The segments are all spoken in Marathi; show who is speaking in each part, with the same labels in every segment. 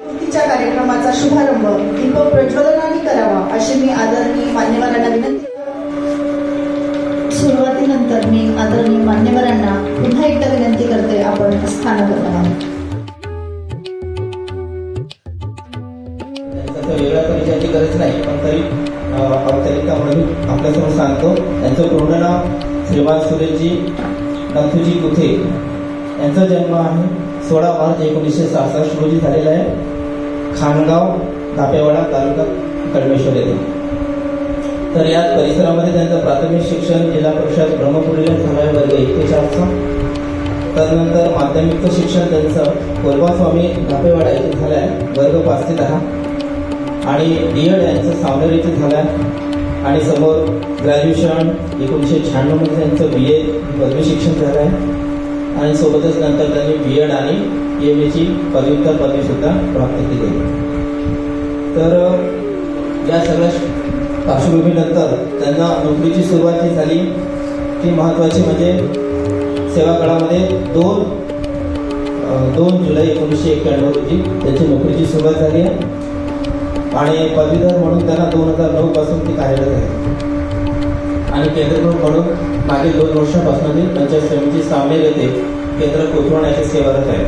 Speaker 1: कृतीच्या कार्यक्रमाचा शुभारंभ दीप प्रज्वलनाने करावा अशी मी आदरणीय मान्यवरांना विनंती. सुरुवातीनंतर मी आदरणीय मान्यवरांना पुन्हा एकदा विनंती करते, आपण स्थानापन्न व्हावे.
Speaker 2: वेगळ्या परिचयाची गरज नाही, पण तरी औपचारिकता म्हणून आपल्यासमोर सांगतो. त्यांचं पूर्ण नाव श्रीमान सुरेशजी नथुजी कुथे. यांचा जन्म आहे 16 मार्च 1966 रोजी झालेला आहे. खानगाव दापेवाडा तालुका कळमेश्वर येथे. तर याच परिसरामध्ये त्यांचं प्राथमिक शिक्षण जिल्हा परिषद ब्रह्मपुरीला झालं वर्ग 1 ते 4. त्यानंतर माध्यमिकचं शिक्षण त्यांचं कोलबास्वामी दापेवाडा येथे झालं आहे वर्ग 5 ते 10. आणि D.Ed यांचं सावनेर येथे झालं आहे. आणि समोर ग्रॅज्युएशन 1996 मध्ये त्यांचं BA पदवी शिक्षण झालं आहे. आणि सोबतच नंतर त्यांनी B.Ed आणि MA पदव्युत्तर पदवी सुद्धा प्राप्त केली. तर या सगळ्या पार्श्वभूमीनंतर त्यांना नोकरीची सुरुवात जी झाली ती महत्त्वाची म्हणजे सेवा काळामध्ये 2 जुलै 1991 रोजी त्यांची नोकरीची सुरुवात झाली आहे. आणि पदवीधर म्हणून त्यांना 2009 पासून ती कार्यरत आहे. आणि केंद्रप्रमुख म्हणून मागील 2 वर्षापासून पंचायत समिती सावनेर येथे केंद्र कोथरूड येथे सेवारत आहे.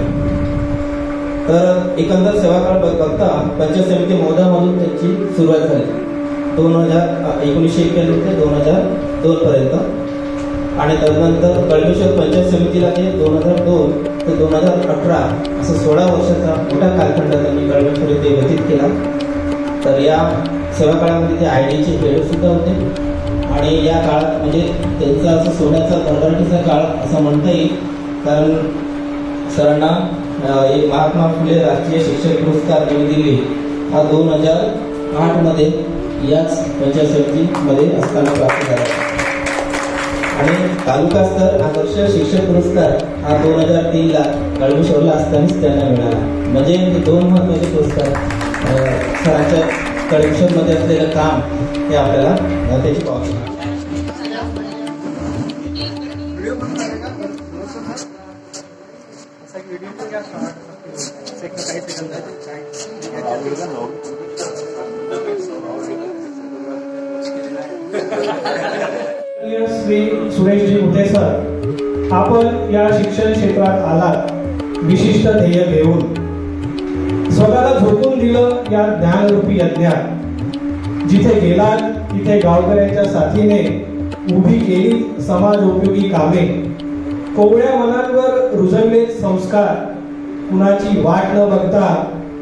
Speaker 2: तर एकंदर सेवा काळ बघता पंचायत समिती महोदयामधून त्यांची सुरुवात झाली 1991 ते 2002 पर्यंत. आणि त्यानंतर कळमेश्वर पंचायत समितीला ते 2002 ते 2018 असं 16 वर्षाचा मोठा कालखंड त्यांनी कळमेश्वर येथे व्यतीत केला. तर या सेवा काळामध्ये ते IDचे हेड सुद्धा होते. आणि या काळात म्हणजे त्यांचा असं सोन्याचा भरभराटीचा काळ असं म्हणता येईल. कारण सरांना एक महात्मा फुले राष्ट्रीय शिक्षक पुरस्कार नवी दिल्ली हा 2008 मध्ये याच पंचायत समितीमध्ये असताना प्राप्त झाला. आणि तालुका स्तर आदर्श शिक्षक पुरस्कार हा 2003 ला कळमेश्वरला असतानाच त्यांना मिळाला. म्हणजे हे 2 महत्त्वाचे पुरस्कार सरांच्या कळमेश्वरमध्ये असलेलं काम हे आपल्याला त्याची पावती.
Speaker 3: श्री सुरेशजी कुथे सर, आपण या शिक्षण क्षेत्रात आलात विशिष्ट ध्येय घेऊन. स्वतःला झोकून दिलं या ज्ञानरूपी यज्ञात. जिथे गेलात तिथे गावकऱ्यांच्या साथीने उभी केली समाजोपयोगी कामे. कोवळ्या मनांवर रुजवले संस्कार. कुणाची वाट न बघता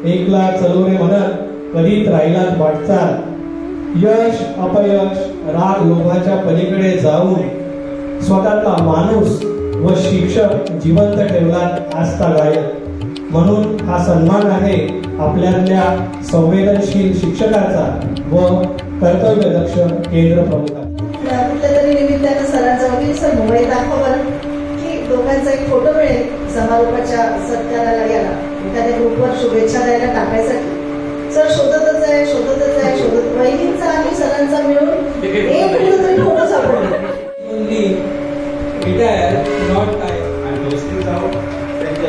Speaker 3: एकला चलो रे म्हणत कधीच राहिलात वाटचाल. यश अपयश राग लोभाच्या पलीकडे जाऊन स्वतःचा माणूस व शिक्षक जिवंत ठेवलात आस्था गायक. म्हणून हा सन्मान आहे आपल्यातल्या संवेदनशील शिक्षकाचा व कर्तव्यदक्ष केंद्र प्रमुखाचा.
Speaker 1: कुठल्या तरी निमित्तानं सरांचा वकील सर मोबाईल दाखवा की दोघांचा एक फोटो मिळेल समारोपाच्या सत्काराला याला एखाद्या ग्रुपवर शुभेच्छा द्यायला टाकायसाठी. सर शोधतच आहे वहिनींचा आणि सरांचा मिळून एक कुठेतरी फोटो सापडला.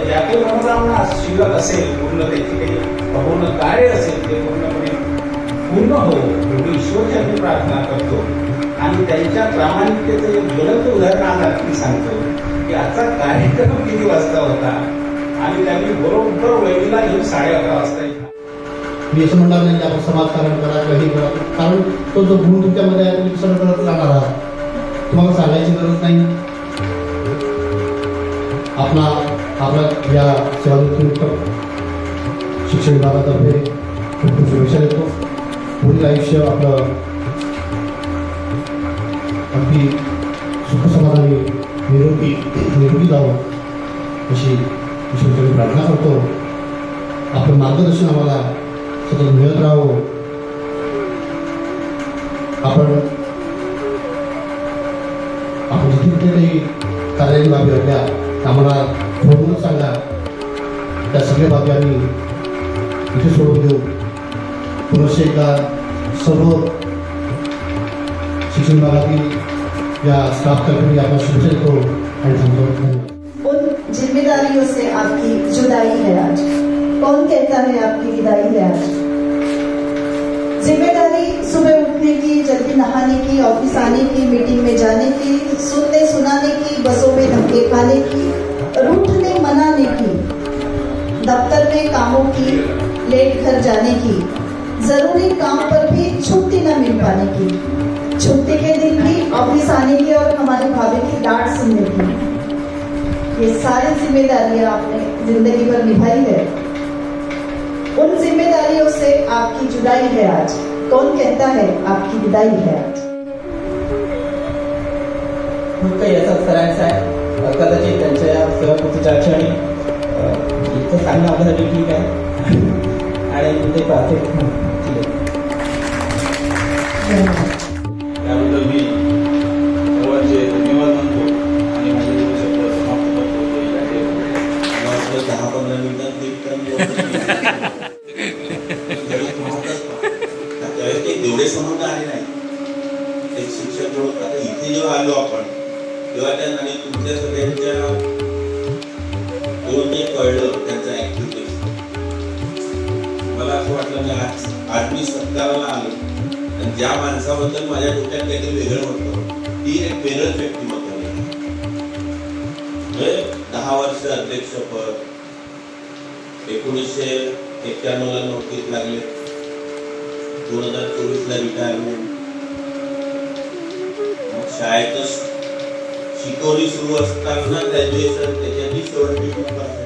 Speaker 4: ज्यातील मनोकामना शिल्लक असेल पूर्ण त्याची काही अपूर्ण कार्य असेल ते पूर्णपणे पूर्ण हो एवढी ईश्वरची आम्ही प्रार्थना करतो. आणि त्यांच्या प्रामाणिकतेचं एक ज्वलंत उदाहरण आज आपण सांगतो की आजचा कार्यक्रम किती वाजता होता आणि त्यांनी बरोबर वहिनीला येऊन 11:30 वाजता.
Speaker 5: मी असं म्हणणार नाही की आपण समाजकारण करा काही करा, कारण तो जो गुण तुमच्यामध्ये आहे तुम्ही सर्व करत राहणार आहात. तुम्हाला सांगायची गरज नाही. आपला या सेवानिवृत्त शिक्षण विभागातर्फे खूप खूप शुभेच्छा देतो. पुढील आयुष्य आपलं अगदी सुखसमाधानी निरोगी जावं अशी ईश्वराची प्रार्थना करतो. आपलं मार्गदर्शन आम्हाला सतत मिळत राहावं. आपण जिथे कुठे काही कार्यालयीन बाबी आपल्या आम्हाला फोनवरून सांगा. त्या सगळ्या बाबी आम्ही इथे सोडून देऊ. पुनश्च एकदा सर्व शिक्षण विभागातील या स्टाफतर्फे मी आपला शुभेच्छा देतो आणि थांबतो.
Speaker 1: जिम्मेदारियों से आपकी जुदाई है आज. कौन कहता है आपकी विदाई है आज। जिम्मेदारी सुबह उठने की, जल्दी नहाने की, ऑफिस आने की, मीटिंग में जाने की, सुनने सुनाने की, बसों में धक्के खाने की, रूठने मनाने की, दफ्तर में कामों की, लेट घर जाने की, जरूरी काम पर भी छुट्टी न मिल पाने की, छुट्टी के दिन भी ऑफिस आने की और हमारे भाभी की डांट सुनने की। ये सारी जिम्मेदारियां आपने जिंदगी भर निभाई है। उन जिम्मेदारियों से आपकी जुदाई है आज। कौन कहता है आपकी विदाई है आज।
Speaker 2: खूप काही याचा सरांचा आहे, कदाचित त्यांच्या या सेवाकृतीच्या क्षणी इतकं सांगणं आपल्यासाठी ठीक आहे आणि ते पाहते ठीक आहे।
Speaker 6: त्याबद्दल मी सर्वांचे धन्यवाद मानतो आणि माझे दोन शब्द समाप्त करतो।
Speaker 7: 10-15 मिनिटात तेवढे संबंध आले नाही। एक शिक्षक म्हणून आता इथे जेव्हा आलो आपण तेव्हा त्यांना आणि तुमच्या सगळ्यांच्या दोन जे कळलं त्यांचा ऍक्टिव्हिटी, मला असं वाटलं मी आज मी सत्काराला आलो आणि ज्या माणसाबद्दल माझ्या डोक्यात काहीतरी वेगळं होतं ती एक वेगळंच व्यक्तिमत्व आहे। 10 वर्ष अध्यक्षपद, 1991ला नोकरीत लागले, 2024ला रिटायरमेंट, शाळेतच शिकवणी सुरू असताना ग्रॅज्युएशन, त्याच्यातही 70%